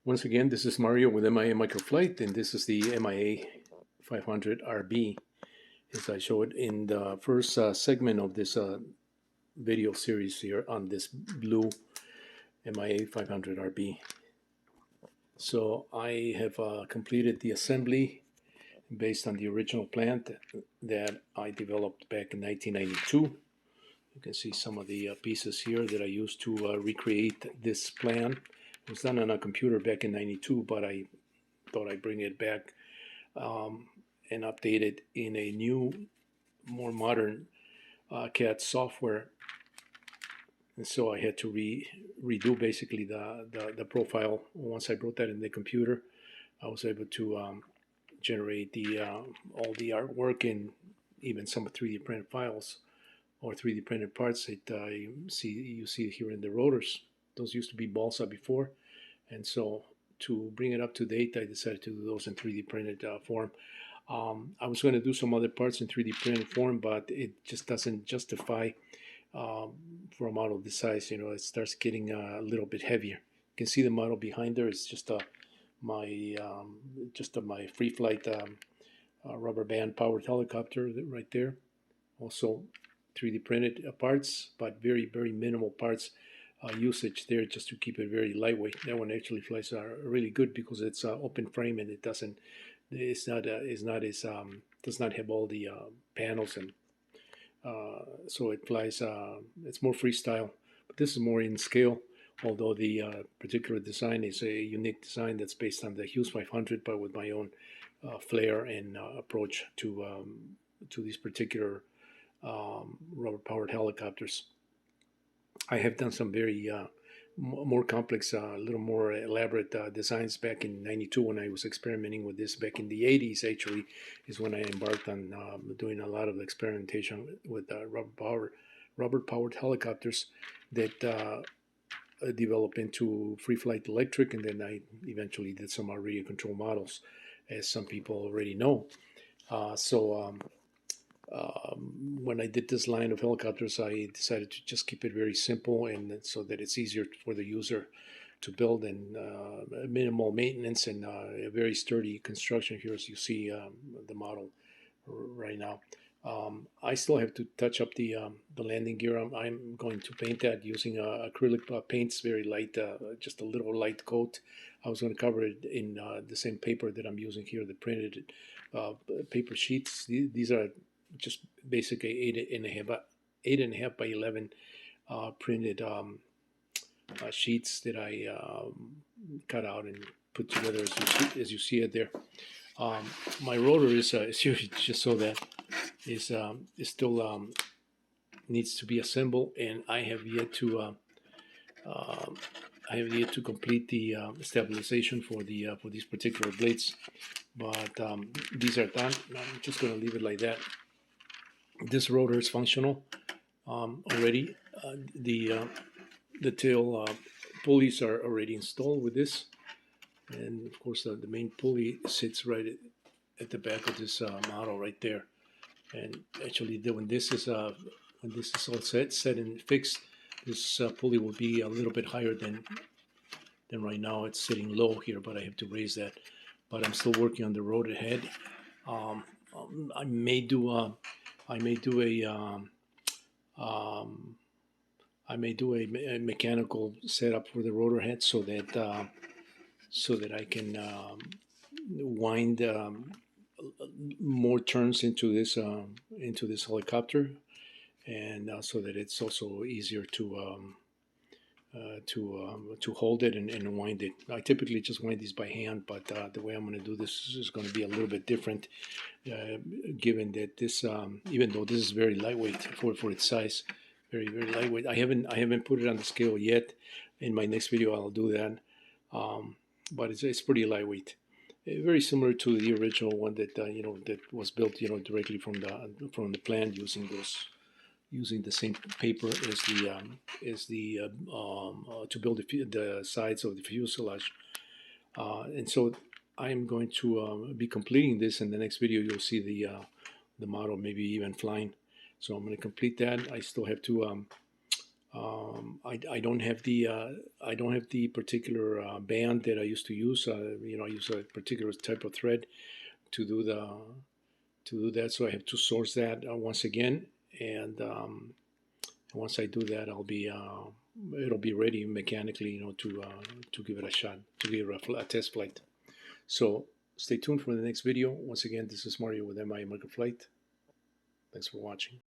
Once again, this is Mario with MIA Microflight, and this is the MIA 500RB. As I showed in the first segment of this video series here on this blue MIA 500RB. So I have completed the assembly based on the original plan that I developed back in 1992. You can see some of the pieces here that I used to recreate this plan. It was done on a computer back in 92, but I thought I'd bring it back and update it in a new, more modern CAD software. And so I had to redo basically the profile. Once I brought that in the computer, I was able to generate all the artwork and even some 3D printed files or 3D printed parts that you see here in the rotors. Those used to be balsa before, and so to bring it up to date, I decided to do those in 3D printed form. I was going to do some other parts in 3D printed form, but it just doesn't justify for a model this size. You know, it starts getting a little bit heavier. You can see the model behind there. It's just my free flight rubber band powered helicopter right there. Also 3D printed parts, but very, very minimal parts usage there, just to keep it very lightweight. That one actually flies really good because it's open frame and it does not have all the panels, and so it flies. It's more freestyle, but this is more in scale. Although the particular design is a unique design that's based on the Hughes 500, but with my own flair and approach to these particular rubber-powered helicopters. I have done some very more complex, a little more elaborate designs back in '92 when I was experimenting with this. Back in the '80s, actually, is when I embarked on doing a lot of experimentation with rubber-powered helicopters that developed into free flight electric, and then I eventually did some radio control models, as some people already know. When I did this line of helicopters, I decided to just keep it very simple, and so that it's easier for the user to build, and minimal maintenance, and a very sturdy construction here, as you see the model right now. I still have to touch up the landing gear. I'm going to paint that using acrylic paints, very light, just a little light coat. I was going to cover it in the same paper that I'm using here, the printed paper sheets. These are just basically 8.5 by 11 printed sheets that I cut out and put together as you see it there. My rotor is just so that is still needs to be assembled, and I have yet to complete the stabilization for these particular blades. But these are done. I'm just going to leave it like that. This rotor is functional already. The tail pulleys are already installed with this, and of course the main pulley sits right at the back of this model right there. And actually, when this is all set and fixed, this pulley will be a little bit higher than right now. It's sitting low here, but I have to raise that. But I'm still working on the rotor head. I may do a mechanical setup for the rotor head, so that I can wind more turns into this helicopter, and so that it's also easier to hold it and wind it. I typically just wind these by hand, but the way I'm going to do this is going to be a little bit different, given that this, even though this is very lightweight for its size, very, very lightweight. I haven't put it on the scale yet. In my next video, I'll do that. But it's pretty lightweight, very similar to the original one that that was built directly from the plant using the same paper as to build the sides of the fuselage. And so I'm going to be completing this. In the next video, you'll see the model maybe even flying. So I'm going to complete that. I still have to I don't have the particular band that I used to use. I use a particular type of thread to do that. So I have to source that once again, and once I do that, it'll be ready mechanically, to give it a shot, to give it a test flight. So stay tuned for the next video. Once again, this is Mario with MIA Microflight. Thanks for watching.